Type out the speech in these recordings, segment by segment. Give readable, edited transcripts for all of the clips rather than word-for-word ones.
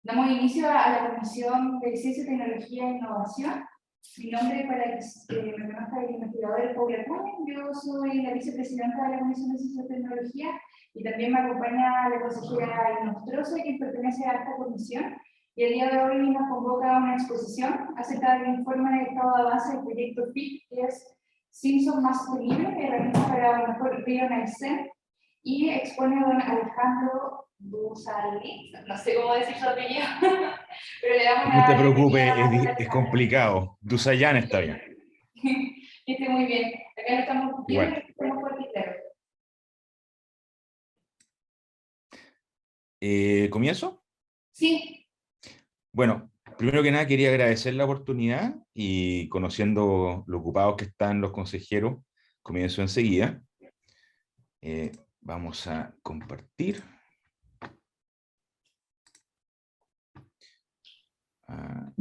Damos inicio a la Comisión de Ciencia, Tecnología e Innovación. Mi nombre, para que me conozca, es el investigador Paula Acuña. Yo soy la vicepresidenta de la Comisión de Ciencia y Tecnología y también me acompaña la consejera Inostroza, quien pertenece a esta comisión. Y el día de hoy nos convoca a una exposición acerca del informe de estado de avance del proyecto FIC, que es Simpson más sostenible, herramienta para un mejor río en el CEN, y expone a don Alejandro Dusalí, no sé cómo decir su apellido, pero le damos No te la bienvenida preocupes, a don es Alejandro. complicado. Dusayan está bien. Que esté muy bien. Acá lo estamos viendo Igual. y estamos fuerte y claro. ¿Comienzo? Sí, Bueno, primero que nada quería agradecer la oportunidad y conociendo lo ocupados que están los consejeros, comienzo enseguida. Vamos a compartir. Ah,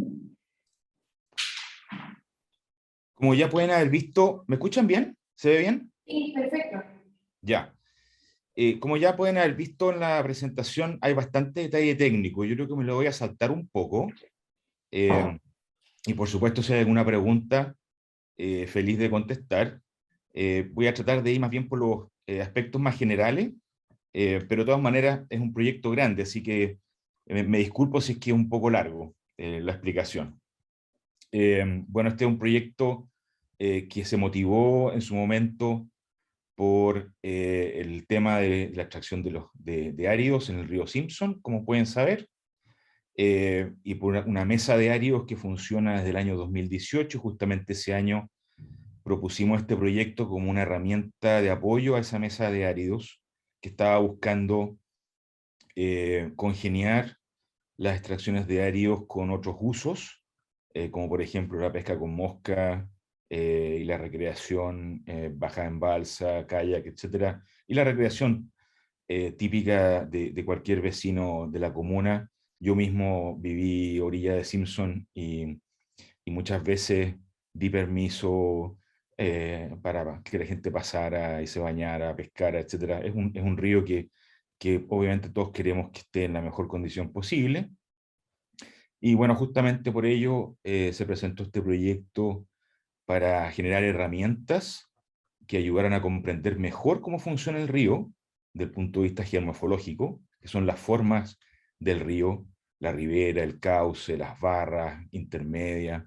como ya pueden haber visto, ¿me escuchan bien? ¿Se ve bien? sí, perfecto. Ya. Como ya pueden haber visto en la presentación, hay bastante detalle técnico. Yo creo que me lo voy a saltar un poco. Y por supuesto, si hay alguna pregunta, feliz de contestar. Voy a tratar de ir más bien por los aspectos más generales, pero de todas maneras es un proyecto grande, así que me disculpo si es que es un poco largo la explicación. Bueno, este es un proyecto que se motivó en su momento por el tema de la extracción de áridos en el río Simpson, como pueden saber, y por una mesa de áridos que funciona desde el año 2018. Justamente ese año propusimos este proyecto como una herramienta de apoyo a esa mesa de áridos que estaba buscando congeniar las extracciones de áridos con otros usos, como por ejemplo la pesca con mosca y la recreación, bajada en balsa, kayak, etcétera, y la recreación típica de cualquier vecino de la comuna. Yo mismo viví orilla de Simpson y muchas veces di permiso para que la gente pasara y se bañara, pescara, etcétera. Es un río que obviamente todos queremos que esté en la mejor condición posible. Y bueno, justamente por ello se presentó este proyecto para generar herramientas que ayudaran a comprender mejor cómo funciona el río del punto de vista geomorfológico, que son las formas del río, la ribera, el cauce, las barras intermedias,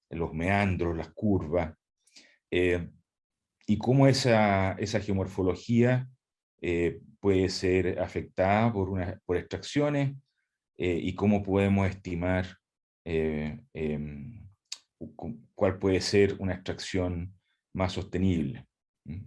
los meandros, las curvas, eh, y cómo esa geomorfología puede ser afectada por extracciones, y cómo podemos estimar cuál puede ser una extracción más sostenible. ¿Mm?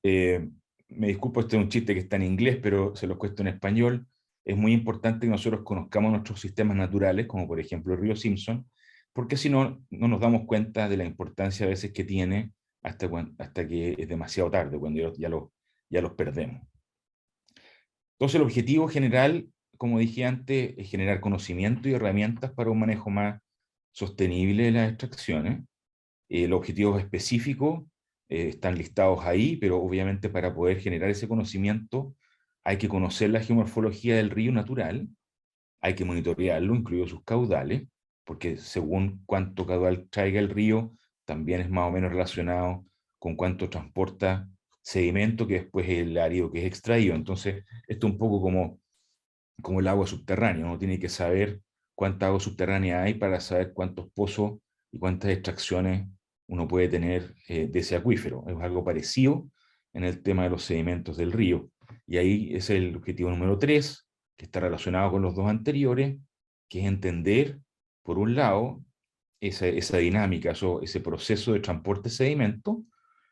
Eh, Me disculpo, este es un chiste que está en inglés, pero se los cuento en español. Es muy importante que nosotros conozcamos nuestros sistemas naturales, como por ejemplo el río Simpson, porque si no, no nos damos cuenta de la importancia a veces que tiene hasta que es demasiado tarde, cuando ya los perdemos. Entonces, el objetivo general, como dije antes, es generar conocimiento y herramientas para un manejo más sostenible de las extracciones. Los objetivos específicos están listados ahí, pero obviamente para poder generar ese conocimiento hay que conocer la geomorfología del río natural, hay que monitorearlo, incluidos sus caudales, porque según cuánto caudal traiga el río, también es más o menos relacionado con cuánto transporta sedimento, que después es el árido que es extraído. Entonces, esto es un poco como el agua subterránea. Uno tiene que saber cuánta agua subterránea hay para saber cuántos pozos y cuántas extracciones uno puede tener de ese acuífero. Es algo parecido en el tema de los sedimentos del río. Y ahí es el objetivo número 3, que está relacionado con los dos anteriores, que es entender, por un lado, esa dinámica, ese proceso de transporte de sedimento,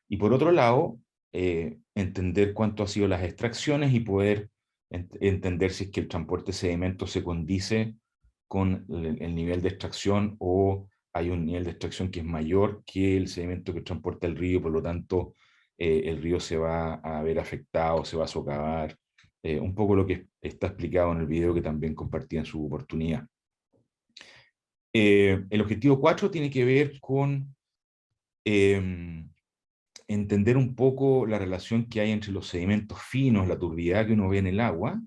y por otro lado, entender cuánto han sido las extracciones y poder entender si es que el transporte de sedimentos se condice con el nivel de extracción o hay un nivel de extracción que es mayor que el sedimento que transporta el río, por lo tanto el río se va a ver afectado, se va a socavar, un poco lo que está explicado en el video que también compartí en su oportunidad. El objetivo 4 tiene que ver con entender un poco la relación que hay entre los sedimentos finos, la turbidez que uno ve en el agua,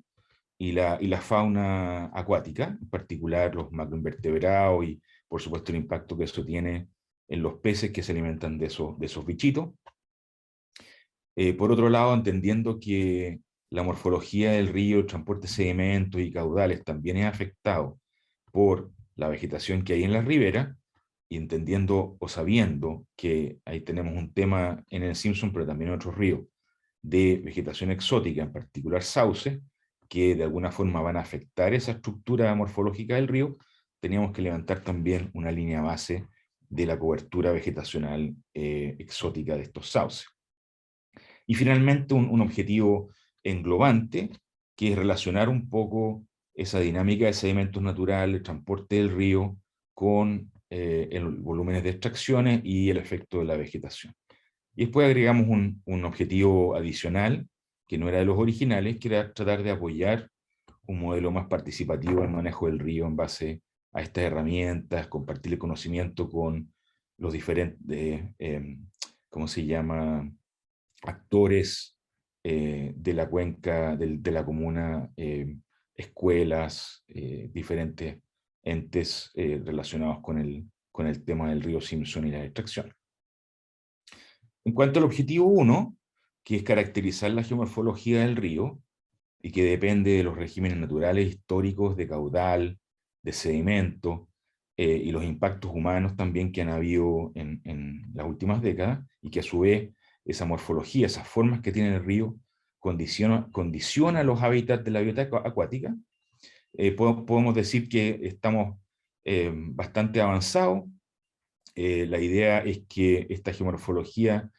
y la fauna acuática, en particular los macroinvertebrados y, por supuesto, el impacto que eso tiene en los peces que se alimentan de esos bichitos. Por otro lado, entendiendo que la morfología del río, el transporte de sedimentos y caudales también es afectado por la vegetación que hay en la ribera, y entendiendo o sabiendo que ahí tenemos un tema en el Simpson, pero también en otros ríos, de vegetación exótica, en particular sauces, que de alguna forma van a afectar esa estructura morfológica del río, teníamos que levantar también una línea base de la cobertura vegetacional exótica de estos sauces. Y finalmente un objetivo englobante, que es relacionar un poco esa dinámica de sedimentos naturales, el transporte del río, con el volúmenes de extracciones y el efecto de la vegetación. Y después agregamos un objetivo adicional, que no era de los originales, que era tratar de apoyar un modelo más participativo del manejo del río en base a estas herramientas, compartir el conocimiento con los diferentes, ¿cómo se llama?, actores de la cuenca, de la comuna, escuelas, diferentes entes relacionados con el tema del río Simpson y la extracción. En cuanto al objetivo 1, que es caracterizar la geomorfología del río, y que depende de los regímenes naturales históricos de caudal, de sedimento, y los impactos humanos también que han habido en las últimas décadas, y que a su vez esa morfología, esas formas que tiene el río, condiciona los hábitats de la biota acuática. Podemos decir que estamos bastante avanzados. La idea es que esta geomorfología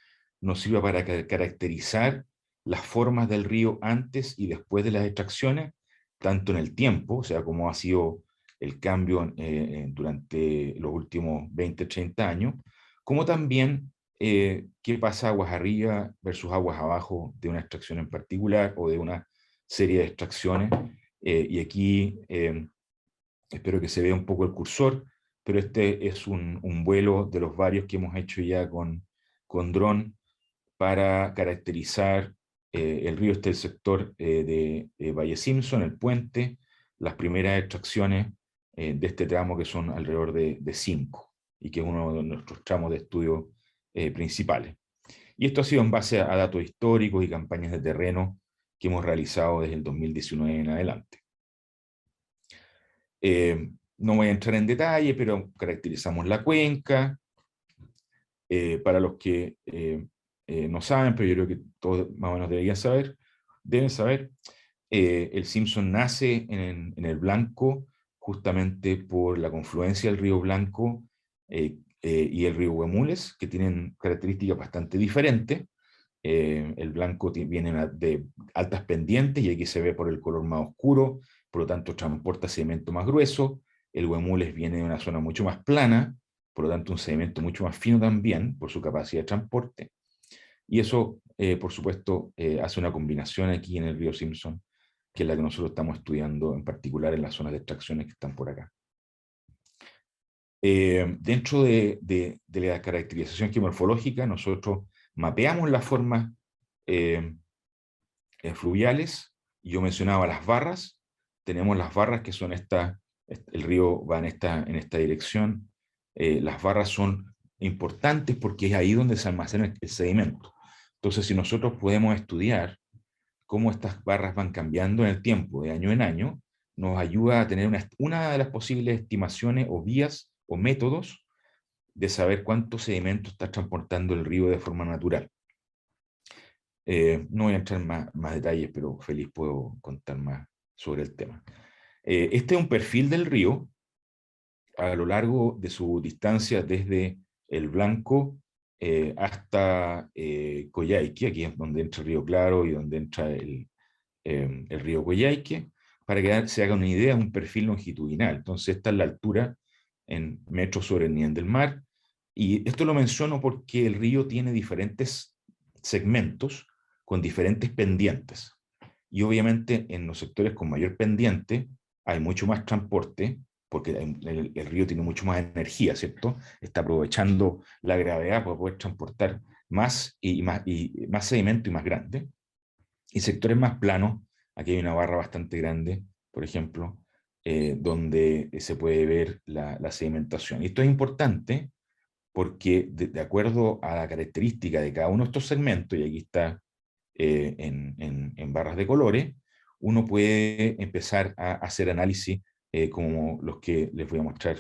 nos sirva para caracterizar las formas del río antes y después de las extracciones, tanto en el tiempo, o sea, cómo ha sido el cambio durante los últimos 20, 30 años, como también qué pasa aguas arriba versus aguas abajo de una extracción en particular o de una serie de extracciones. Y aquí espero que se vea un poco el cursor, pero este es un vuelo de los varios que hemos hecho ya con dron para caracterizar el río. Este es el sector de Valle Simpson, el puente, las primeras extracciones de este tramo, que son alrededor de 5, y que es uno de nuestros tramos de estudio principales. Y esto ha sido en base a datos históricos y campañas de terreno que hemos realizado desde el 2019 en adelante. No voy a entrar en detalle, pero caracterizamos la cuenca. Para los que no saben, pero yo creo que todos más o menos deben saber, el Simpson nace en el Blanco justamente por la confluencia del río Blanco y el río Huemules, que tienen características bastante diferentes. El Blanco viene de altas pendientes, y aquí se ve por el color más oscuro, por lo tanto transporta sedimento más grueso. El Huemules viene de una zona mucho más plana, por lo tanto un sedimento mucho más fino también, por su capacidad de transporte. Y eso, por supuesto, hace una combinación aquí en el río Simpson, que es la que nosotros estamos estudiando, en particular en las zonas de extracciones que están por acá. Dentro de la caracterización geomorfológica, nosotros mapeamos las formas fluviales. Yo mencionaba las barras. Tenemos las barras, que son el río va en esta dirección. Las barras son importantes porque es ahí donde se almacena el sedimento. Entonces, si nosotros podemos estudiar cómo estas barras van cambiando en el tiempo, de año en año, nos ayuda a tener una de las posibles estimaciones o vías o métodos de saber cuánto sedimento está transportando el río de forma natural. No voy a entrar en más detalles, pero feliz puedo contar más sobre el tema. Este es un perfil del río a lo largo de su distancia desde el Blanco hasta Coyhaique. Aquí es donde entra el río Claro y donde entra el río Coyhaique, para que se haga una idea, un perfil longitudinal. Entonces esta es la altura en metros sobre el nivel del mar, y esto lo menciono porque el río tiene diferentes segmentos con diferentes pendientes, y obviamente en los sectores con mayor pendiente hay mucho más transporte, porque el río tiene mucho más energía, ¿cierto? Está aprovechando la gravedad para poder transportar más sedimento y más grande. Y sectores más planos Aquí hay una barra bastante grande, por ejemplo, donde se puede ver la sedimentación. Y esto es importante porque de acuerdo a la característica de cada uno de estos segmentos, y aquí está en barras de colores, uno puede empezar a hacer análisis como los que les voy a mostrar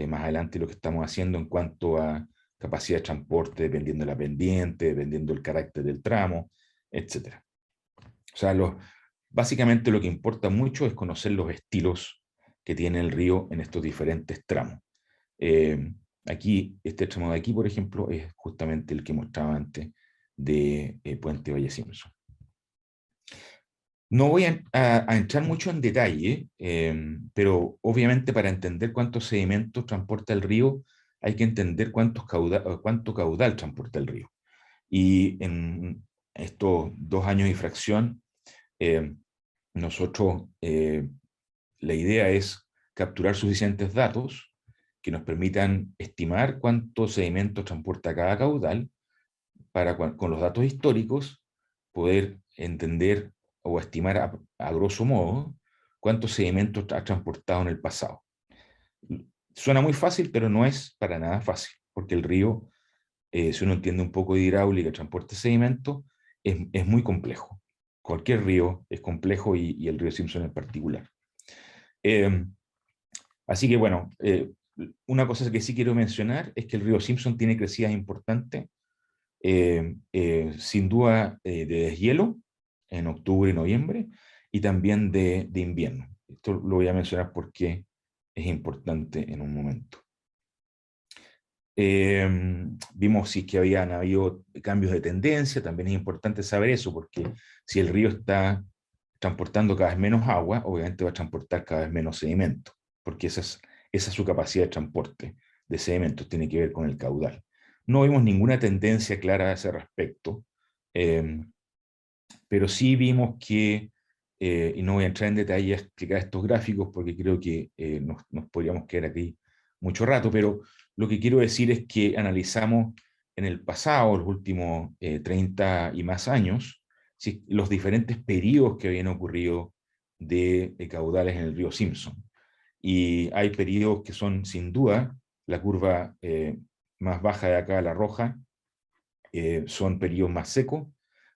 más adelante, lo que estamos haciendo en cuanto a capacidad de transporte, dependiendo de la pendiente, dependiendo del carácter del tramo, etc. O sea, básicamente lo que importa mucho es conocer los estilos que tiene el río en estos diferentes tramos. Aquí, este tramo de aquí, por ejemplo, es justamente el que mostraba antes de Puente Valle Simpson. No voy a entrar mucho en detalle, pero obviamente para entender cuántos sedimentos transporta el río, hay que entender cuánto caudal transporta el río. Y en estos 2 años y fracción, nosotros, la idea es capturar suficientes datos que nos permitan estimar cuántos sedimentos transporta cada caudal para con los datos históricos poder entender o estimar a grosso modo cuántos sedimentos ha transportado en el pasado. Suena muy fácil, pero no es para nada fácil, porque el río, si uno entiende un poco de hidráulica, transporte de sedimentos, es muy complejo. Cualquier río es complejo y el río Simpson en particular. Así que bueno, una cosa que sí quiero mencionar es que el río Simpson tiene crecidas importantes, sin duda de deshielo en octubre y noviembre, y también de invierno. Esto lo voy a mencionar porque es importante en un momento. Vimos si es que habían habido cambios de tendencia, también es importante saber eso, porque si el río está transportando cada vez menos agua, obviamente va a transportar cada vez menos sedimento, porque esa es su capacidad de transporte de sedimentos, tiene que ver con el caudal. No vimos ninguna tendencia clara a ese respecto, pero sí vimos que, y no voy a entrar en detalle a explicar estos gráficos porque creo que nos podríamos quedar aquí mucho rato, pero lo que quiero decir es que analizamos en el pasado, los últimos 30 y más años, los diferentes periodos que habían ocurrido de caudales en el río Simpson. Y hay periodos que son, sin duda, la curva más baja de acá, la roja, son periodos más secos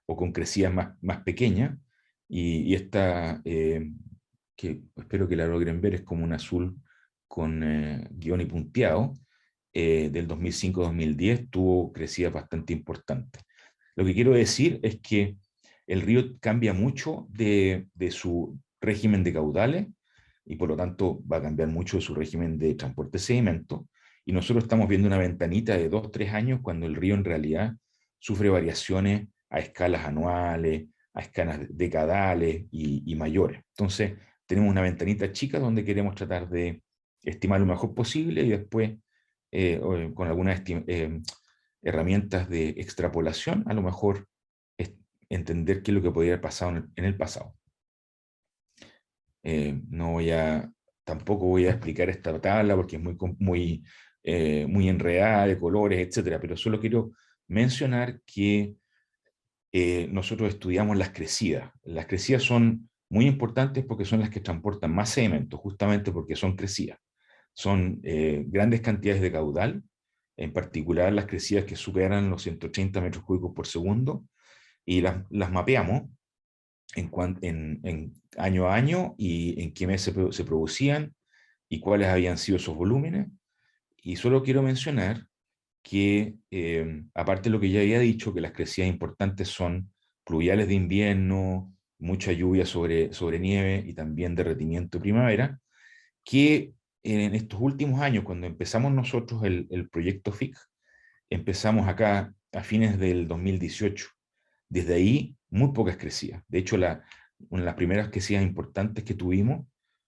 o con crecidas más pequeñas, y esta, que espero que la logren ver, es como un azul con guión y punteado, del 2005-2010 tuvo crecidas bastante importantes. Lo que quiero decir es que el río cambia mucho de su régimen de caudales, y por lo tanto va a cambiar mucho de su régimen de transporte de sedimentos, y nosotros estamos viendo una ventanita de 2-3 años cuando el río en realidad sufre variaciones a escalas anuales, a escalas decadales y mayores. Entonces, tenemos una ventanita chica donde queremos tratar de estimar lo mejor posible, y después, con algunas herramientas de extrapolación, a lo mejor entender qué es lo que podría haber pasado en el pasado. No voy tampoco voy a explicar esta tabla porque es muy enredada de colores, etcétera, pero solo quiero mencionar que nosotros estudiamos las crecidas. Las crecidas son muy importantes porque son las que transportan más sedimentos, justamente porque son crecidas. Son grandes cantidades de caudal, en particular las crecidas que superan los 180 metros cúbicos por segundo, y las mapeamos en año a año y en qué mes se producían y cuáles habían sido esos volúmenes. Y solo quiero mencionar que, aparte de lo que ya había dicho, que las crecidas importantes son pluviales de invierno, mucha lluvia sobre nieve y también derretimiento de primavera, que en estos últimos años, cuando empezamos nosotros el proyecto FIC, empezamos acá a fines del 2018. Desde ahí, muy pocas crecidas. De hecho, una de las primeras crecidas importantes que tuvimos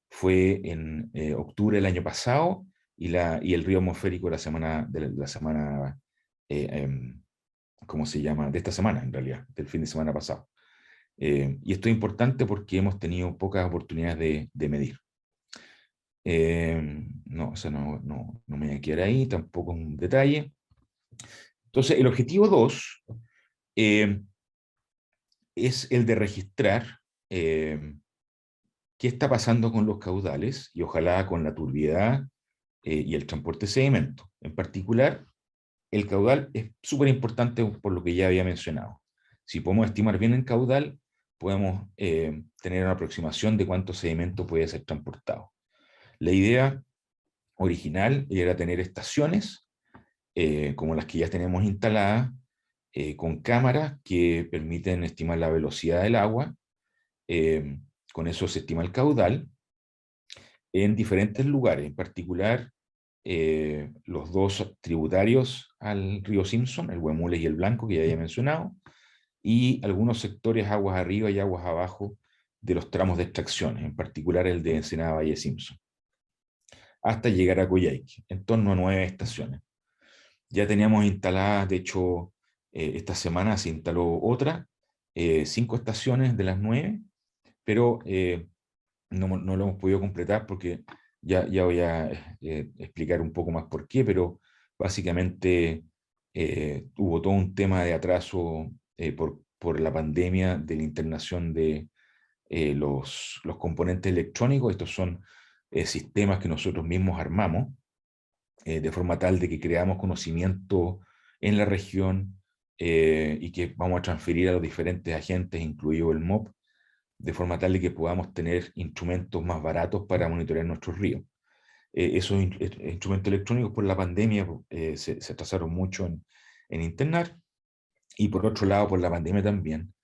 fue en octubre del año pasado, y el río atmosférico la semana, ¿cómo se llama? De esta semana, en realidad, del fin de semana pasado. Y esto es importante porque hemos tenido pocas oportunidades de medir. No, o sea, no me voy a quedar ahí, tampoco un detalle. Entonces, el objetivo 2 es el de registrar qué está pasando con los caudales y ojalá con la turbiedad y el transporte de sedimento. En particular, el caudal es súper importante por lo que ya había mencionado. Si podemos estimar bien el caudal, podemos tener una aproximación de cuánto sedimento puede ser transportado. La idea original era tener estaciones, como las que ya tenemos instaladas, con cámaras que permiten estimar la velocidad del agua, con eso se estima el caudal, en diferentes lugares, en particular los dos tributarios al río Simpson, el Huemules y el Blanco, que ya había mencionado, y algunos sectores aguas arriba y aguas abajo de los tramos de extracciones, en particular el de Ensenada Valle Simpson, hasta llegar a Coyhaique, en torno a 9 estaciones. Ya teníamos instaladas, de hecho, esta semana se instaló otra, 5 estaciones de las 9, pero no lo hemos podido completar porque ya voy a explicar un poco más por qué, pero básicamente hubo todo un tema de atraso por la pandemia de la internación de los componentes electrónicos. Estos son sistemas que nosotros mismos armamos, de forma tal de que creamos conocimiento en la región y que vamos a transferir a los diferentes agentes, incluido el MOP, de forma tal de que podamos tener instrumentos más baratos para monitorear nuestros ríos. Esos instrumentos electrónicos por la pandemia se atrasaron mucho en internar, y por otro lado, por la pandemia también,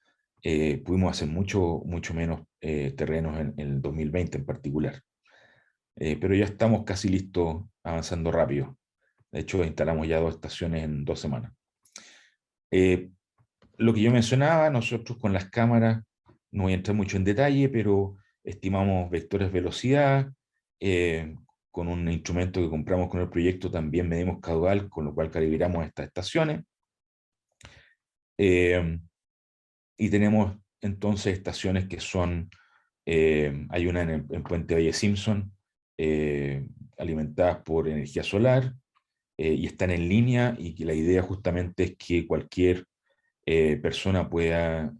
pudimos hacer mucho menos terrenos en el 2020 en particular. Pero ya estamos casi listos, avanzando rápido. De hecho, instalamos ya 2 estaciones en 2 semanas. Lo que yo mencionaba, nosotros con las cámaras, no voy a entrar mucho en detalle, pero estimamos vectores velocidad, con un instrumento que compramos con el proyecto también medimos caudal, con lo cual calibramos estas estaciones. Y tenemos entonces estaciones que son, hay una en Puente Valle Simpson, alimentadas por energía solar, y están en línea, y que la idea justamente es que cualquier persona pueda,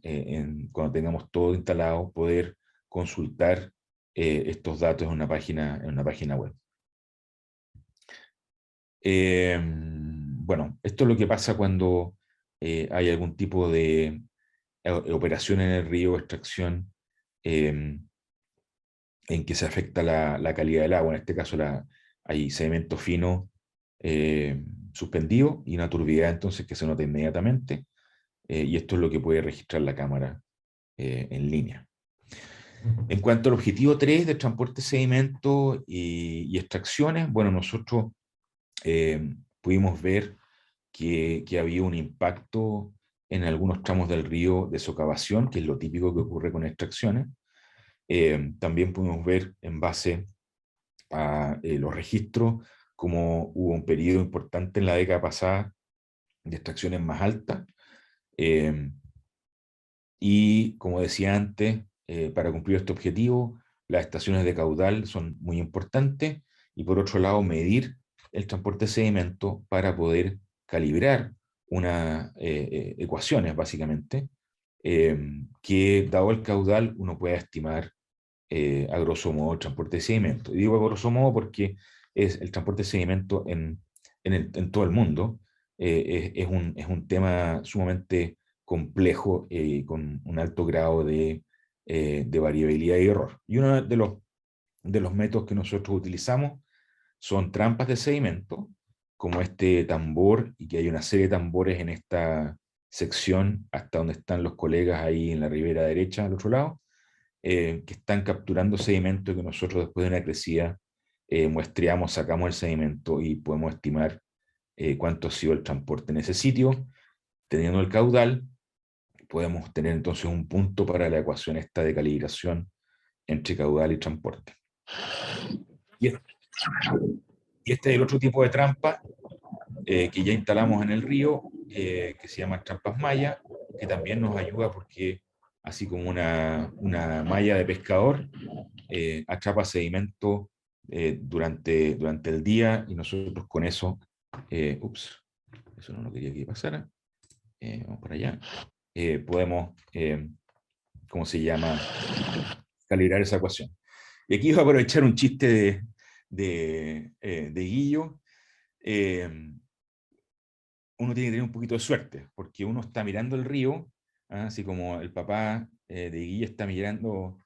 cuando tengamos todo instalado, poder consultar estos datos en una página web. Bueno, esto es lo que pasa cuando hay algún tipo de operación en el río, extracción, en que se afecta la calidad del agua. En este caso hay sedimento fino suspendido y una turbidez entonces que se nota inmediatamente, y esto es lo que puede registrar la cámara en línea. En cuanto al objetivo 3 de transporte de sedimento y extracciones, bueno, nosotros pudimos ver que había un impacto en algunos tramos del río de socavación, que es lo típico que ocurre con extracciones. También pudimos ver, en base a los registros, como hubo un periodo importante en la década pasada de extracciones más altas. Y como decía antes, para cumplir este objetivo, las estaciones de caudal son muy importantes, y por otro lado, medir el transporte de sedimento para poder calibrar unas ecuaciones, básicamente, que dado el caudal uno puede estimar a grosso modo el transporte de sedimento. Y digo a grosso modo porque es el transporte de sedimento en todo el mundo. Es un tema sumamente complejo, con un alto grado de variabilidad y error. Y uno de los métodos que nosotros utilizamos son trampas de sedimento, como este tambor, y que hay una serie de tambores en esta sección, hasta donde están los colegas ahí en la ribera derecha, al otro lado, que están capturando sedimento, que nosotros después de una crecida muestreamos, sacamos el sedimento y podemos estimar cuánto ha sido el transporte en ese sitio. Teniendo el caudal, podemos tener entonces un punto para la ecuación esta de calibración entre caudal y transporte. Y este es el otro tipo de trampa que ya instalamos en el río, que se llama trampas malla, que también nos ayuda porque, así como una malla de pescador, atrapa sedimento durante el día, y nosotros con eso, eso no lo quería que pasara, vamos para allá, podemos ¿cómo se llama? Calibrar esa ecuación. Y aquí voy a aprovechar un chiste de Guillo. Uno tiene que tener un poquito de suerte, porque uno está mirando el río, así como el papá de Guillo está mirando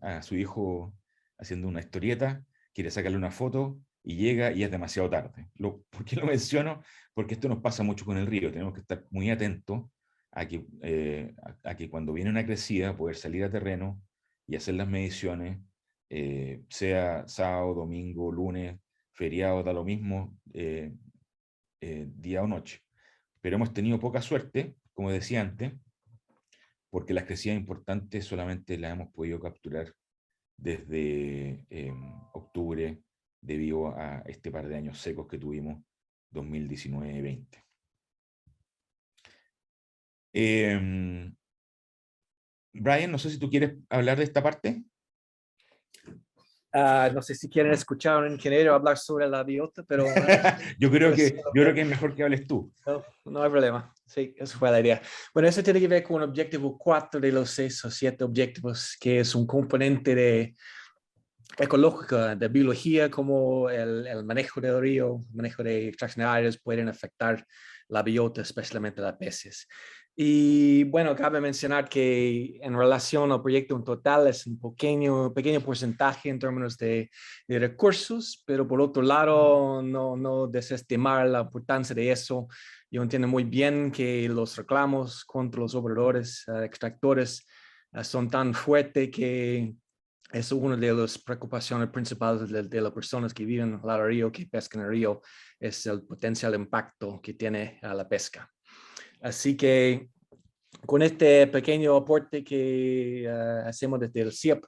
a su hijo haciendo una historieta, quiere sacarle una foto y llega y es demasiado tarde. ¿Por qué lo menciono? Porque esto nos pasa mucho con el río, tenemos que estar muy atentos a que cuando viene una crecida, poder salir a terreno y hacer las mediciones, sea sábado, domingo, lunes, feriado, da lo mismo, día o noche. Pero hemos tenido poca suerte, como decía antes, porque las crecidas importantes solamente las hemos podido capturar desde octubre, debido a este par de años secos que tuvimos, 2019-20. Brian, no sé si tú quieres hablar de esta parte. No sé si quieren escuchar a un ingeniero hablar sobre la biota, pero yo creo que es mejor que hables tú. No hay problema. Sí, eso fue la idea. Bueno, eso tiene que ver con el objetivo 4 de los 6 o 7 objetivos, que es un componente ecológico, de biología, como el manejo del río, el manejo de extracción de áreas pueden afectar la biota, especialmente las peces. Y bueno, cabe mencionar que en relación al proyecto en total es un pequeño porcentaje en términos de recursos, pero por otro lado no desestimar la importancia de eso. Yo entiendo muy bien que los reclamos contra los operadores, extractores, son tan fuertes que es una de las preocupaciones principales de las personas que viven al lado del río, que pescan en el río, es el potencial impacto que tiene a la pesca. Así que con este pequeño aporte que hacemos desde el CIEP,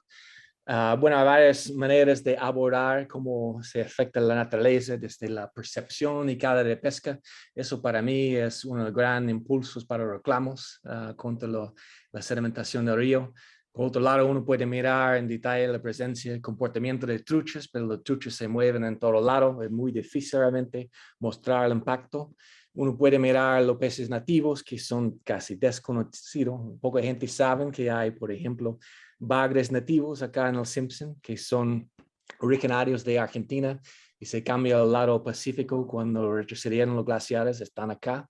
bueno, hay varias maneras de abordar cómo se afecta la naturaleza desde la percepción y cada de pesca. Eso para mí es uno de los grandes impulsos para los reclamos contra la sedimentación del río. Por otro lado, uno puede mirar en detalle la presencia y comportamiento de truchas, pero los truchas se mueven en todo lado. Es muy difícil realmente mostrar el impacto. Uno puede mirar los peces nativos, que son casi desconocidos. Poca gente sabe que hay, por ejemplo, bagres nativos acá en el Simpson, que son originarios de Argentina y se cambia al lado Pacífico cuando retrocedieron los glaciares, están acá.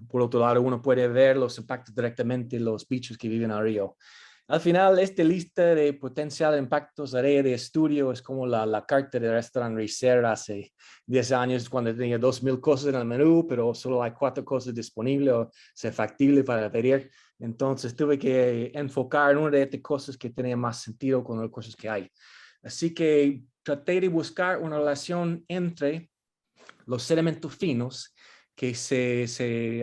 Por otro lado, uno puede ver los impactos directamente en los bichos que viven al río. Al final, esta lista de potencial impactos, área de estudio, es como la carta de restaurant Ricer hace 10 años, cuando tenía 2,000 cosas en el menú, pero solo hay 4 cosas disponibles o sea factible para pedir. Entonces, tuve que enfocar en una de estas cosas que tenía más sentido con las cosas que hay. Así que traté de buscar una relación entre los sedimentos finos, que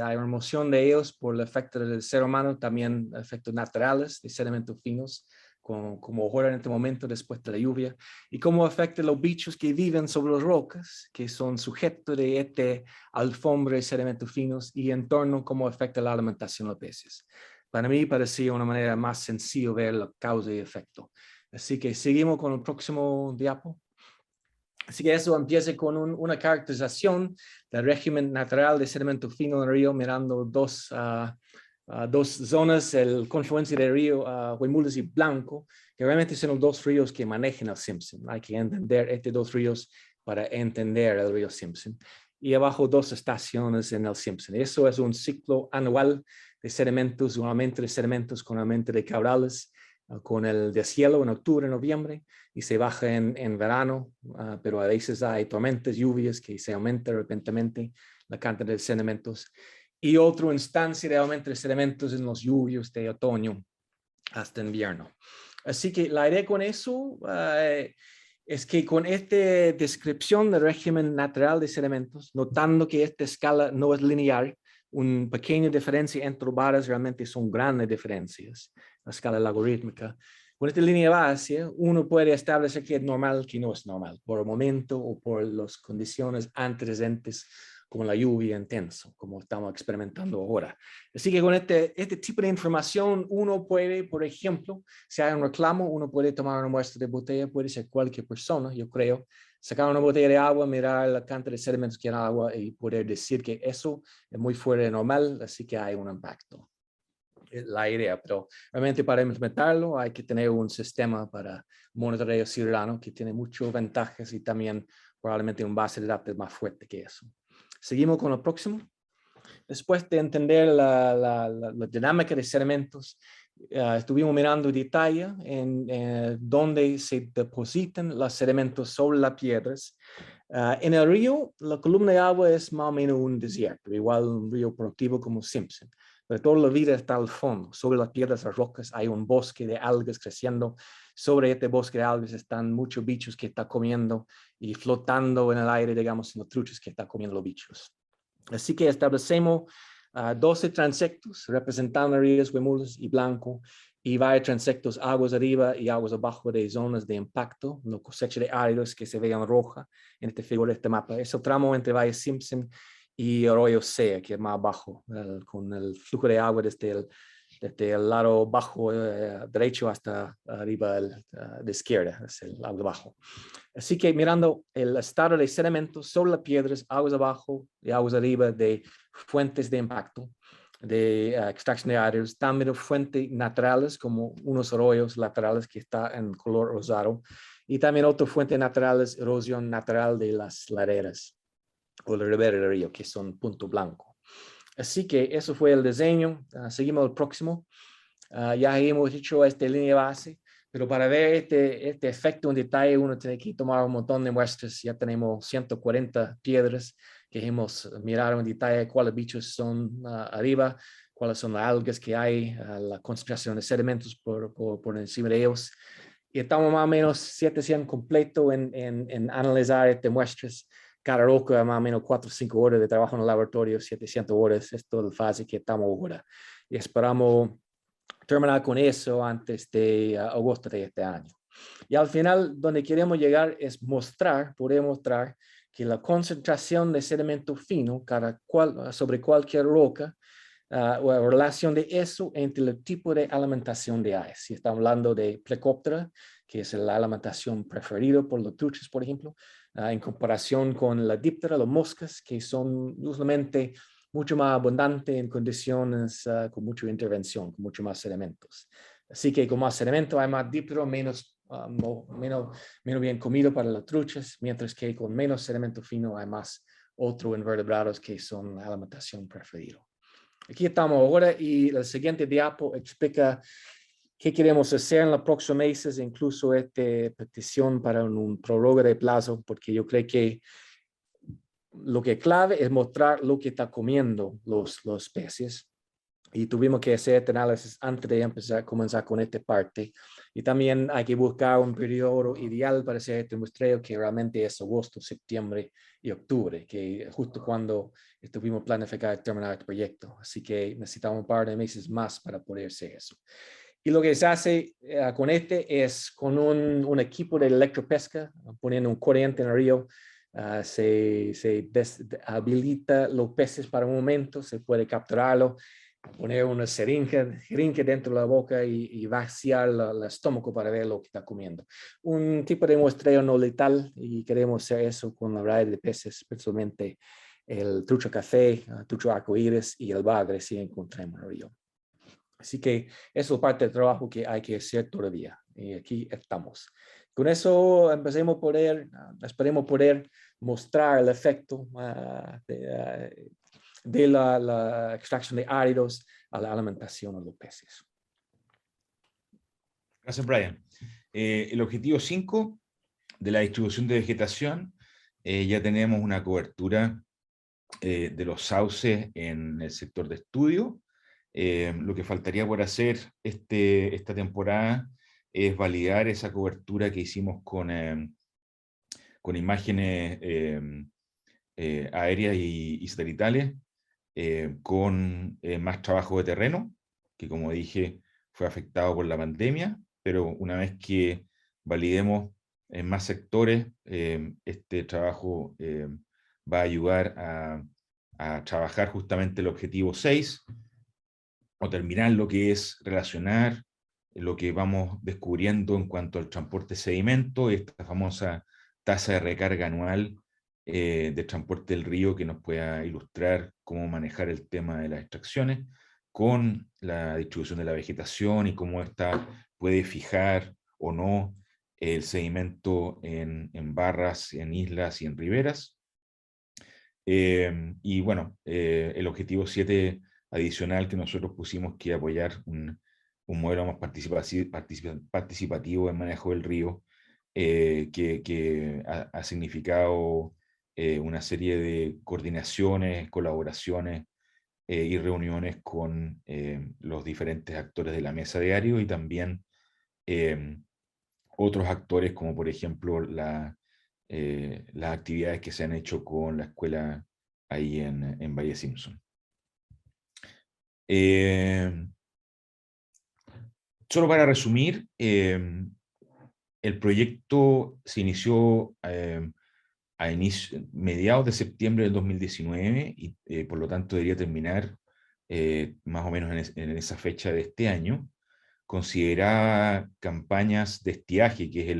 hay remoción de ellos por el efecto del ser humano, también efectos naturales de sedimentos finos, como ocurre en este momento después de la lluvia, y cómo afecta a los bichos que viven sobre las rocas, que son sujetos de este alfombra de sedimentos finos, y en torno cómo afecta la alimentación de los peces. Para mí parecía una manera más sencilla ver la causa y efecto. Así que seguimos con el próximo diapo. Así que eso empieza con una caracterización del régimen natural de sedimento fino en el río, mirando dos zonas, el confluencia del río Huemules y Blanco, que realmente son los dos ríos que manejan el Simpson. Hay que entender estos dos ríos para entender el río Simpson. Y abajo 2 estaciones en el Simpson. Eso es un ciclo anual de sedimentos, un aumento de sedimentos con aumento de caudales, con el deshielo en octubre, noviembre, y se baja en verano, pero a veces hay tormentas, lluvias, que se aumenta repentinamente la cantidad de sedimentos. Y otra instancia de aumento de sedimentos en los lluvios de otoño hasta invierno. Así que la idea con eso es que con esta descripción del régimen natural de sedimentos, notando que esta escala no es lineal, una pequeña diferencia entre los barras realmente son grandes diferencias, la escala logarítmica. Con esta línea base, uno puede establecer que es normal, que no es normal, por el momento o por las condiciones antecedentes, como la lluvia intensa, como estamos experimentando ahora. Así que con este tipo de información, uno puede, por ejemplo, si hay un reclamo, uno puede tomar una muestra de botella, puede ser cualquier persona, yo creo, sacar una botella de agua, mirar la cantidad de sedimentos que hay en el agua y poder decir que eso es muy fuera de normal, así que hay un impacto. la idea, pero realmente para implementarlo hay que tener un sistema para monitoreo ciudadano que tiene muchas ventajas y también probablemente un base de datos más fuerte que eso. Seguimos con el próximo. Después de entender la dinámica de sedimentos, estuvimos mirando en detalle en dónde se depositan los sedimentos sobre las piedras. En el río, la columna de agua es más o menos un desierto, igual un río productivo como Simpson. Pero toda la vida está al fondo. Sobre las piedras, las rocas, hay un bosque de algas creciendo. Sobre este bosque de algas están muchos bichos que están comiendo y flotando en el aire, digamos, los truchas que están comiendo los bichos. Así que establecemos 12 transectos representando ríos, huemules y blanco, y varios transectos aguas arriba y aguas abajo de zonas de impacto, la cosecha de áridos que se vean roja en esta figura de este mapa. Es el tramo entre Valle Simpson y Arroyo Sea, que es más abajo, con el flujo de agua desde el lado bajo derecho hasta arriba de izquierda, es el lado bajo. Así que mirando el estado de sedimentos sobre las piedras, aguas abajo y aguas arriba de fuentes de impacto, de extracción de áridos, también fuentes naturales como unos arroyos laterales que está en color rosado y también otras fuentes naturales, erosión natural de las laderas o la ribera del río que son punto blanco. Así que eso fue el diseño. Seguimos al próximo. Ya hemos hecho esta línea base, pero para ver este efecto en detalle uno tiene que tomar un montón de muestras. Ya tenemos 140 piedras que hemos mirado en detalle cuáles bichos son arriba, cuáles son las algas que hay, la concentración de sedimentos por encima de ellos. Y estamos más o menos 700 completo en analizar estas muestras. Cada roca más o menos 4 o 5 horas de trabajo en el laboratorio, 700 horas, es toda la fase que estamos ahora. Y esperamos terminar con eso antes de agosto de este año. Y al final, donde queremos llegar es poder mostrar que la concentración de sedimento fino sobre cualquier roca, o la relación de eso entre el tipo de alimentación de aves. Si estamos hablando de Plecoptera, que es la alimentación preferida por los truchas, por ejemplo, en comparación con la díptera, las moscas, que son usualmente mucho más abundantes en condiciones con mucha intervención, con mucho más sedimentos. Así que con más sedimento hay más díptero, menos bien comido para las truchas, mientras que con menos sedimento fino hay más otros invertebrados que son la alimentación preferida. Aquí estamos ahora y el siguiente diapo explica qué queremos hacer en los próximos meses, incluso esta petición para un prórroga de plazo, porque yo creo que lo que es clave es mostrar lo que está comiendo los peces. Y tuvimos que hacer este análisis antes de comenzar con esta parte. Y también hay que buscar un periodo ideal para hacer este muestreo, que realmente es agosto, septiembre y octubre, que justo cuando estuvimos planificando terminar el proyecto. Así que necesitamos un par de meses más para poder hacer eso. Y lo que se hace con este es con un equipo de electropesca, poniendo un corriente en el río. Se habilita los peces para un momento, se puede capturarlo, poner una jeringa dentro de la boca y vaciar el estómago para ver lo que está comiendo. Un tipo de muestreo no letal y queremos hacer eso con la variedad de peces, especialmente el trucho café, trucho arcoíris y el bagre si encontramos en el río. Así que eso es parte del trabajo que hay que hacer todavía. Y aquí estamos. Con eso esperemos poder mostrar el efecto de la extracción de áridos a la alimentación de los peces. Gracias, Brian. El objetivo 5 de la distribución de vegetación, ya tenemos una cobertura de los sauces en el sector de estudio. Lo que faltaría por hacer esta temporada es validar esa cobertura que hicimos con imágenes aéreas y satelitales, con más trabajo de terreno, que como dije fue afectado por la pandemia, pero una vez que validemos en más sectores, este trabajo va a ayudar a trabajar justamente el objetivo 6, o terminar lo que es relacionar lo que vamos descubriendo en cuanto al transporte de sedimento, esta famosa tasa de recarga anual de transporte del río, que nos pueda ilustrar cómo manejar el tema de las extracciones. con la distribución de la vegetación y cómo ésta puede fijar o no el sedimento en barras, en islas y en riberas. Y bueno, el objetivo 7 adicional que nosotros pusimos, que apoyar un modelo más participativo en manejo del río, que ha significado una serie de coordinaciones, colaboraciones y reuniones con los diferentes actores de la mesa diario y también otros actores como por ejemplo las actividades que se han hecho con la escuela ahí en Valle Simpson. Solo para resumir, el proyecto se inició a mediados de septiembre del 2019 y por lo tanto debería terminar más o menos en esa fecha de este año. Consideraba campañas de estiaje, que es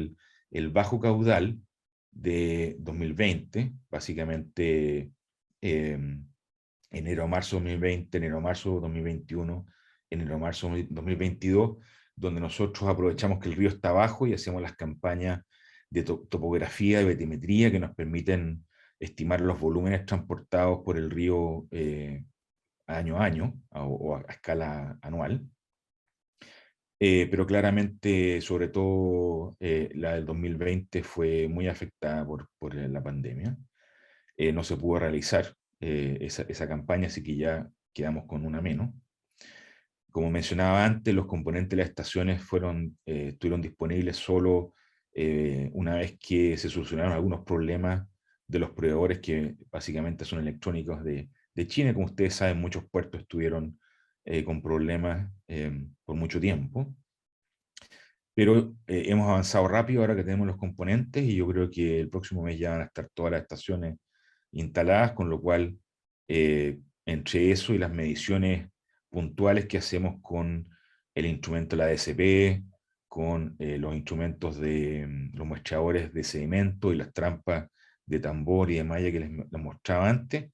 el bajo caudal de 2020, básicamente enero a marzo 2020, enero a marzo 2021, enero a marzo 2022, donde nosotros aprovechamos que el río está bajo y hacemos las campañas de topografía y batimetría que nos permiten estimar los volúmenes transportados por el río año a año o a escala anual. Pero claramente, sobre todo, la del 2020 fue muy afectada por la pandemia. No se pudo realizar esa campaña, así que ya quedamos con una menos. Como mencionaba antes, los componentes de las estaciones estuvieron disponibles solo una vez que se solucionaron algunos problemas de los proveedores que básicamente son electrónicos de China. Como ustedes saben, muchos puertos estuvieron con problemas por mucho tiempo. Pero hemos avanzado rápido ahora que tenemos los componentes y yo creo que el próximo mes ya van a estar todas las estaciones instaladas, con lo cual entre eso y las mediciones puntuales que hacemos con el instrumento de la DSP, con los instrumentos de los muestreadores de sedimento y las trampas de tambor y de malla que les mostraba antes,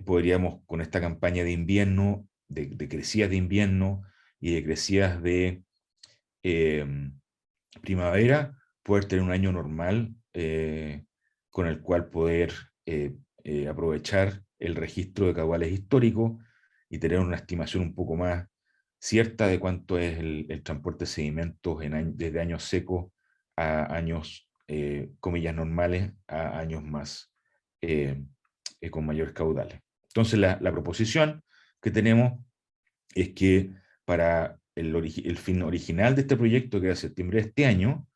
podríamos con esta campaña de invierno, de crecidas de invierno y de crecidas de primavera, poder tener un año normal con el cual poder aprovechar el registro de caudales históricos y tener una estimación un poco más cierta de cuánto es el transporte de sedimentos desde años secos a años, comillas, normales, a años más con mayores caudales. Entonces la proposición que tenemos es que para el fin original de este proyecto, que era septiembre de este año,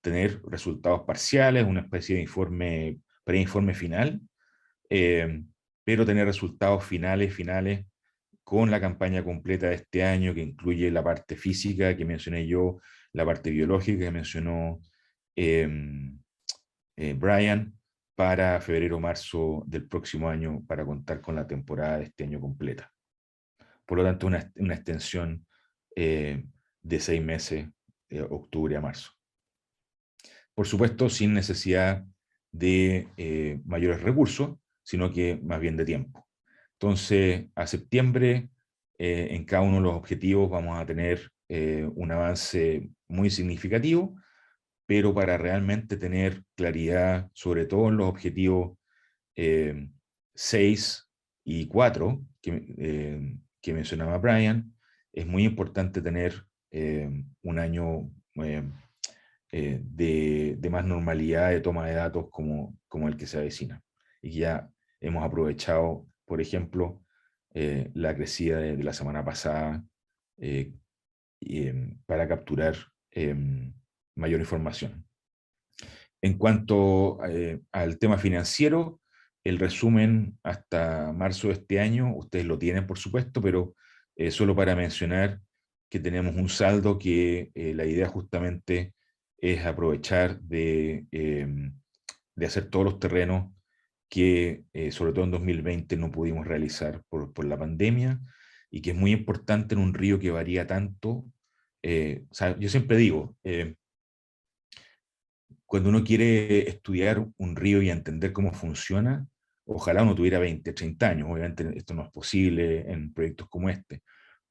tener resultados parciales, una especie de informe, preinforme final, pero tener resultados finales con la campaña completa de este año, que incluye la parte física que mencioné yo, la parte biológica que mencionó Brian, para febrero o marzo del próximo año, para contar con la temporada de este año completa. Por lo tanto, una extensión de 6 meses, octubre a marzo. Por supuesto, sin necesidad de mayores recursos, sino que más bien de tiempo. Entonces, a septiembre, en cada uno de los objetivos vamos a tener un avance muy significativo, pero para realmente tener claridad, sobre todo en los objetivos 6 y 4, que mencionaba Brian, es muy importante tener un año de más normalidad de toma de datos como el que se avecina. Y ya hemos aprovechado, por ejemplo, la crecida de la semana pasada para capturar mayor información. En cuanto al tema financiero, el resumen hasta marzo de este año, ustedes lo tienen por supuesto, pero solo para mencionar que tenemos un saldo que la idea justamente es aprovechar de hacer todos los terrenos que sobre todo en 2020 no pudimos realizar por la pandemia y que es muy importante en un río que varía tanto. O sea, yo siempre digo, cuando uno quiere estudiar un río y entender cómo funciona, ojalá uno tuviera 20, 30 años. Obviamente esto no es posible en proyectos como este,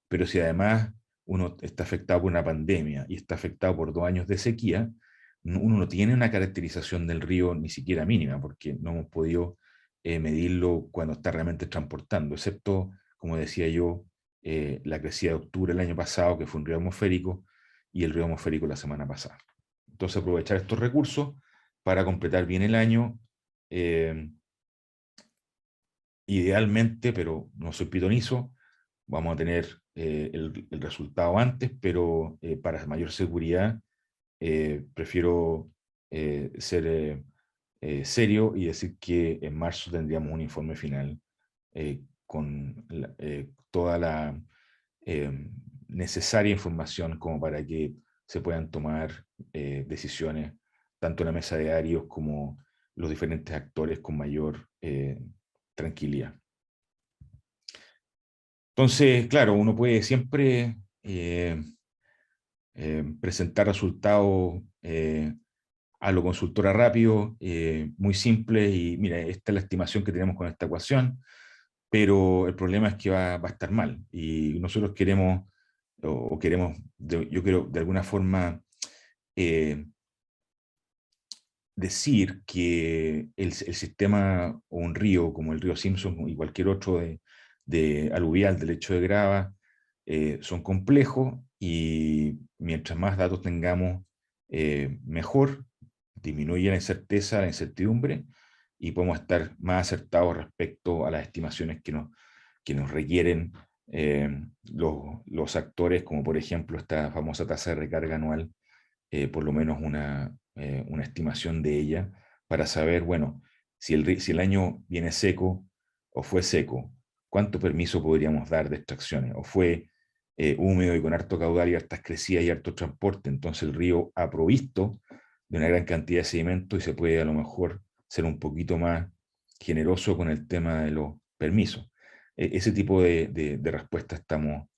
pero si además uno está afectado por una pandemia y está afectado por 2 años de sequía, uno no tiene una caracterización del río ni siquiera mínima, porque no hemos podido medirlo cuando está realmente transportando, excepto, como decía yo, la crecida de octubre del año pasado, que fue un río atmosférico, y el río atmosférico la semana pasada. Entonces aprovechar estos recursos para completar bien el año, idealmente, pero no soy pitonizo, vamos a tener el resultado antes, pero para mayor seguridad prefiero ser serio y decir que en marzo tendríamos un informe final con toda la necesaria información como para que se puedan tomar decisiones tanto en la mesa de Arios como los diferentes actores con mayor tranquilidad. Entonces, claro, uno puede siempre presentar resultados a lo consultora rápido, muy simple, y mira, esta es la estimación que tenemos con esta ecuación, pero el problema es que va a estar mal, y nosotros queremos, o queremos, yo quiero de alguna forma decir que el sistema o un río como el río Simpson y cualquier otro de aluvial del lecho de grava son complejos, y mientras más datos tengamos, mejor, disminuye la incerteza, la incertidumbre, y podemos estar más acertados respecto a las estimaciones que nos requieren los actores, como por ejemplo esta famosa tasa de recarga anual, por lo menos una estimación de ella, para saber, bueno, si el año viene seco o fue seco, ¿cuánto permiso podríamos dar de extracciones? O fue húmedo y con harto caudal y hartas crecidas y harto transporte, entonces el río ha provisto de una gran cantidad de sedimento y se puede a lo mejor ser un poquito más generoso con el tema de los permisos. Ese tipo de respuesta estamos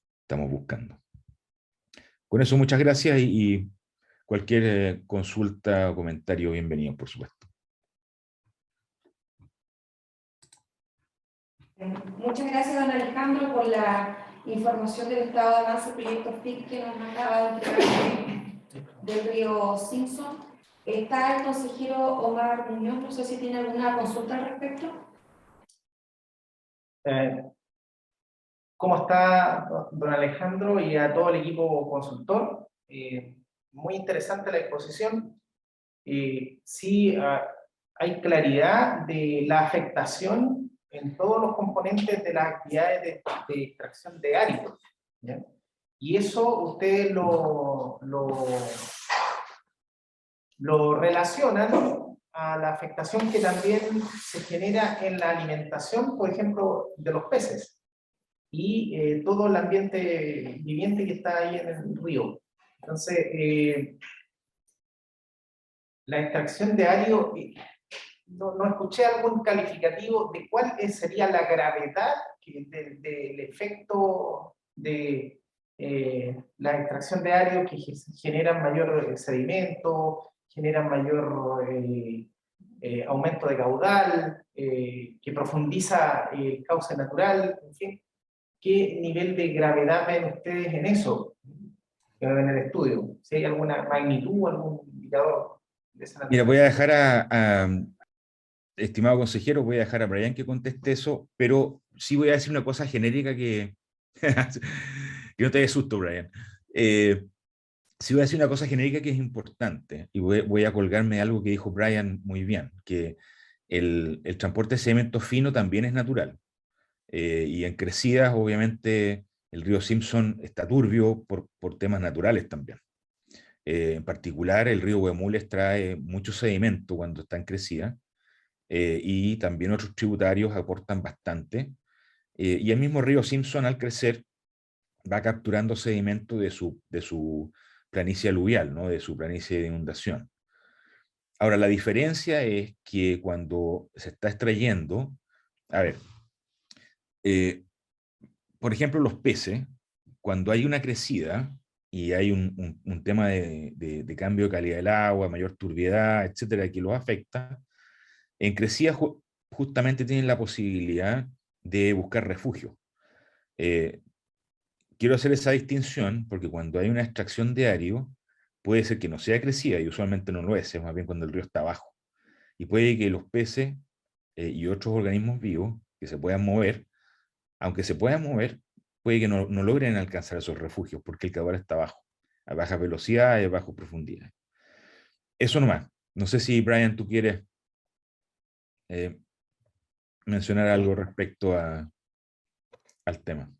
buscando. Con eso, muchas gracias, y cualquier consulta o comentario, bienvenido, por supuesto. Muchas gracias, don Alejandro, por la información del estado de avance del proyecto FIC que nos acaba de entregar del río Simpson. Está el consejero Omar Muñoz, no sé si tiene alguna consulta al respecto. ¿Cómo está, don Alejandro, y a todo el equipo consultor? Muy interesante la exposición. Sí, hay claridad de la afectación en todos los componentes de las actividades de extracción de áridos, ¿ya? Y eso ustedes lo relacionan a la afectación que también se genera en la alimentación, por ejemplo, de los peces y todo el ambiente viviente que está ahí en el río. Entonces, la extracción de árido, no escuché algún calificativo de cuál sería la gravedad del efecto de la extracción de árido, que generan mayor sedimento, generan mayor aumento de caudal, que profundiza el cauce natural, en fin. ¿Qué nivel de gravedad ven ustedes en eso, en el estudio? Si hay alguna magnitud, algún indicador de esa naturaleza. Mira, voy a dejar estimado consejero, voy a dejar a Brian que conteste eso, pero sí voy a decir una cosa genérica que no te dé susto, Brian. Sí voy a decir una cosa genérica que es importante, y voy a colgarme de algo que dijo Brian muy bien, que el transporte de sedimento fino también es natural. Y en crecidas, obviamente, el río Simpson está turbio por temas naturales también. En particular, el río Huemules trae mucho sedimento cuando está en crecida, y también otros tributarios aportan bastante. Y el mismo río Simpson, al crecer, va capturando sedimento de su planicie aluvial, ¿no? De su planicie de inundación. Ahora, la diferencia es que cuando se está extrayendo, a ver, por ejemplo, los peces, cuando hay una crecida y hay un tema de cambio de calidad del agua, mayor turbiedad, etcétera, que los afecta, en crecida justamente tienen la posibilidad de buscar refugio. quiero hacer esa distinción porque cuando hay una extracción de ario, puede ser que no sea crecida, y usualmente no lo es más bien cuando el río está bajo. Y puede que los peces y otros organismos vivos que se puedan mover, aunque se puedan mover, puede que no logren alcanzar esos refugios porque el caudal está bajo, a baja velocidad y a baja profundidad. Eso nomás. No sé si, Brian, tú quieres mencionar algo respecto al tema.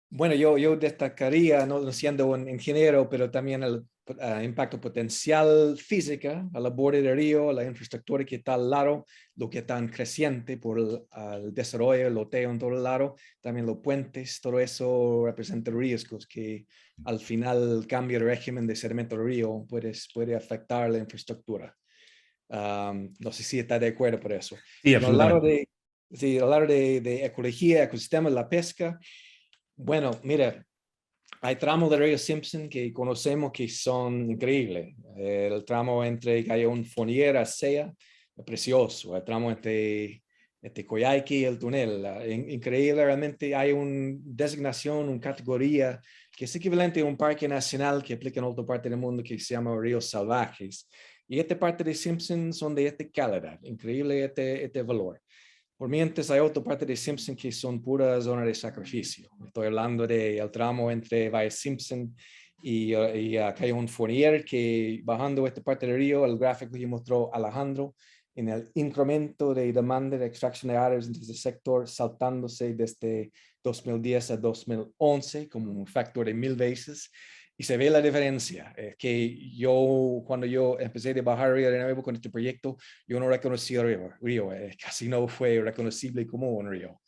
Bueno, yo destacaría, no siendo un ingeniero, pero también el impacto potencial física a la borda del río, la infraestructura que está al lado, lo que está creciente por el desarrollo, el loteo en todo el lado, también los puentes, todo eso representa riesgos que al final el cambio de régimen de sedimento del río puede afectar la infraestructura. No sé si está de acuerdo por eso. Sí, Pero al lado absolutamente. al lado de ecología, ecosistemas, la pesca, bueno, mira, hay tramos del río Simpson que conocemos que son increíbles. El tramo entre Cayón Fournier a Sea es precioso. El tramo entre Coyhaique y el túnel, increíble. Realmente hay una designación, una categoría que es equivalente a un parque nacional que aplica en otra parte del mundo que se llama ríos salvajes. Y esta parte de Simpson son de esta calidad, increíble este valor. Por mientras hay otra parte de Simpson que son puras zonas de sacrificio. Estoy hablando del tramo entre Valle Simpson y Cayón Fournier, que bajando esta parte del río, el gráfico que mostró Alejandro, en el incremento de demanda de extracción de áreas en este sector, saltándose desde 2010 a 2011 como un factor de 1000 veces. Y se ve la diferencia, que cuando yo empecé a bajar río de nuevo con este proyecto, yo no reconocí el río, casi no fue reconocible como un río.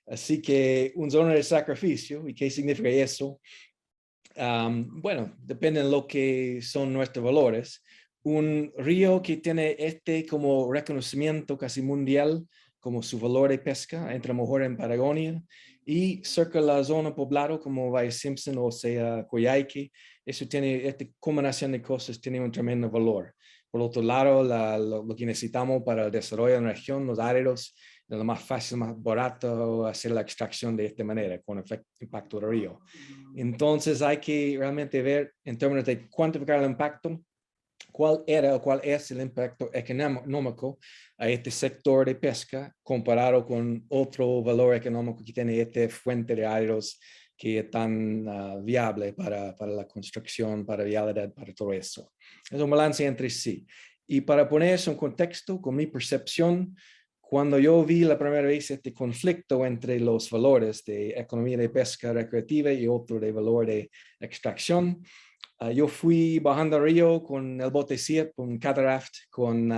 Así que un zona de sacrificio, ¿y qué significa eso? Bueno, depende de lo que son nuestros valores. Un río que tiene como reconocimiento casi mundial, como su valor de pesca, entra mejor en Patagonia, y cerca de la zona poblada como Valle Simpson o sea Coyhaique, eso tiene, esta combinación de cosas tiene un tremendo valor. Por otro lado, lo que necesitamos para el desarrollo de la región, los áridos, es lo más fácil, más barato hacer la extracción de esta manera, con impacto del río. Entonces hay que realmente ver en términos de cuantificar el impacto, cuál era o cuál es el impacto económico a este sector de pesca comparado con otro valor económico que tiene esta fuente de áridos que es tan viable para la construcción, para vialidad, para todo eso. Es un balance entre sí. Y para poner eso en contexto, con mi percepción, cuando yo vi la primera vez este conflicto entre los valores de economía de pesca recreativa y otro de valor de extracción, yo fui bajando al río con el bote CIEP, con Cataract, con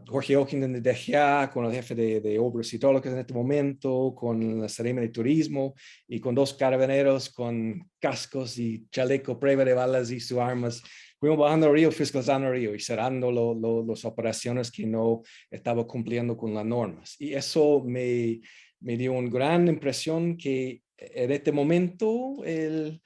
Jorge Ockenden de DGA, con el jefe de obras hidráulicas en este momento, con la Serena de Turismo y con 2 carabineros con cascos y chaleco prueba de balas y sus armas. Fuimos bajando al río, fiscalizando el río y cerrando las operaciones que no estaban cumpliendo con las normas. Y eso me dio una gran impresión que en este momento el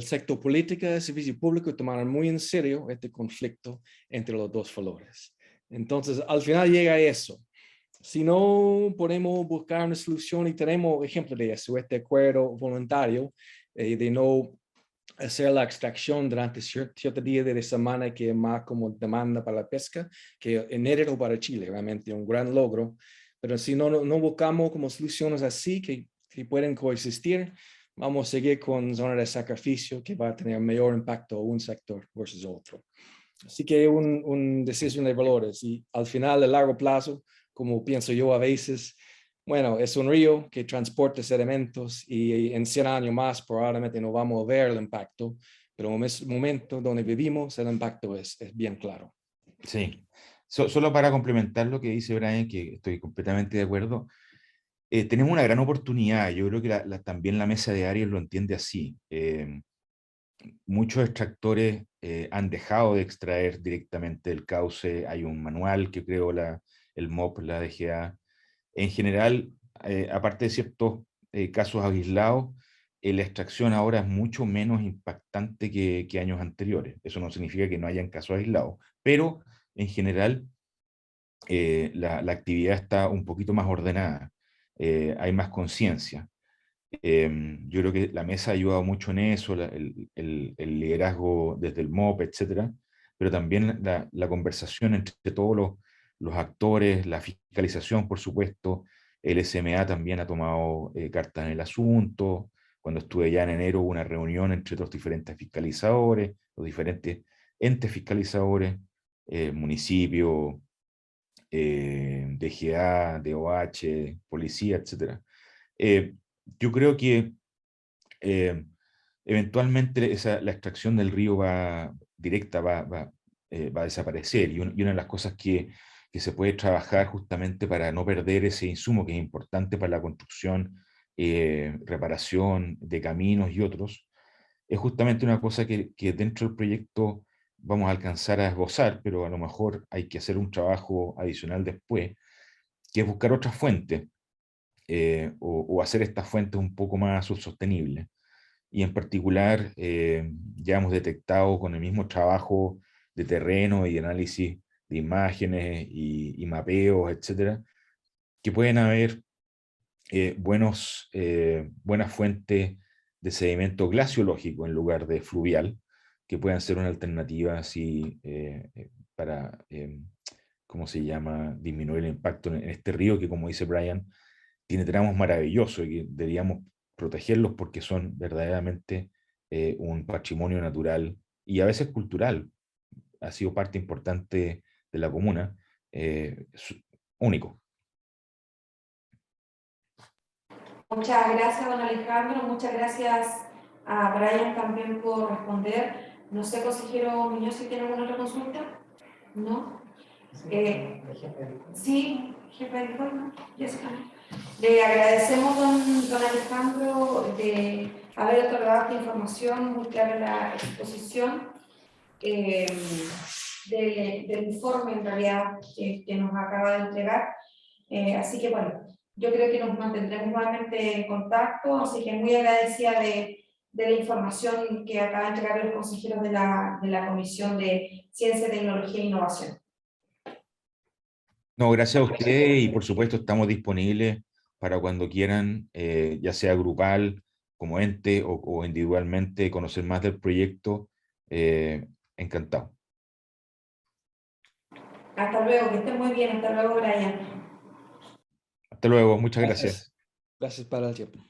sector político y el servicio público tomaron muy en serio este conflicto entre los dos valores. Entonces, al final llega a eso. Si no podemos buscar una solución, y tenemos ejemplos de eso, este acuerdo voluntario de no hacer la extracción durante cierto día de la semana que es más como demanda para la pesca, que enero para Chile, realmente un gran logro. Pero si no buscamos como soluciones así que pueden coexistir, vamos a seguir con zonas de sacrificio que va a tener mayor impacto un sector versus otro. Así que una decisión de valores y al final, a largo plazo, como pienso yo a veces, bueno, es un río que transporta sedimentos y en 100 años más probablemente no vamos a ver el impacto, pero en el momento donde vivimos el impacto es bien claro. Sí. Solo para complementar lo que dice Brian, que estoy completamente de acuerdo, tenemos una gran oportunidad. Yo creo que también la mesa de Aries lo entiende así. Muchos extractores han dejado de extraer directamente del cauce. Hay un manual que creó el MOP, la DGA. En general, aparte de ciertos casos aislados, la extracción ahora es mucho menos impactante que años anteriores. Eso no significa que no hayan casos aislados, pero en general la actividad está un poquito más ordenada, hay más conciencia. Yo creo que la mesa ha ayudado mucho en eso, el liderazgo desde el MOP, etcétera, pero también la conversación entre todos los actores, la fiscalización, por supuesto. El SMA también ha tomado cartas en el asunto. Cuando estuve ya en enero hubo una reunión entre los diferentes fiscalizadores, los diferentes entes fiscalizadores, municipio, DGA, DOH, policía, etcétera. Yo creo que eventualmente la extracción del río directa va a desaparecer, y una de las cosas que se puede trabajar justamente para no perder ese insumo que es importante para la construcción, reparación de caminos y otros, es justamente una cosa que dentro del proyecto vamos a alcanzar a esbozar, pero a lo mejor hay que hacer un trabajo adicional después, que es buscar otras fuentes, o hacer estas fuentes un poco más sostenibles. Y en particular, ya hemos detectado con el mismo trabajo de terreno y análisis de imágenes y mapeos, etcétera, que pueden haber buenas fuentes de sedimento glaciológico en lugar de fluvial, que puedan ser una alternativa así, para, ¿cómo se llama?, disminuir el impacto en este río que, como dice Brian, tiene tramos maravillosos y que deberíamos protegerlos porque son verdaderamente un patrimonio natural y a veces cultural. Ha sido parte importante de la comuna, único. Muchas gracias, don Alejandro. Muchas gracias a Brian también por responder. No sé, consejero Muñoz, si tiene alguna otra consulta. ¿No? Sí, jefe de informe, Jessica. Le agradecemos, don Alejandro, de haber otorgado esta información muy clara en la exposición del informe, en realidad, que nos acaba de entregar. Así que, bueno, yo creo que nos mantendremos nuevamente en contacto, así que muy agradecida de la información que acaba de entregar los consejeros de la Comisión de Ciencia, Tecnología e Innovación. No, gracias a usted, y por supuesto estamos disponibles para cuando quieran, ya sea grupal, como ente o individualmente, conocer más del proyecto. Encantado. Hasta luego, que estén muy bien. Hasta luego, Brian. Hasta luego, muchas gracias. Gracias para el tiempo.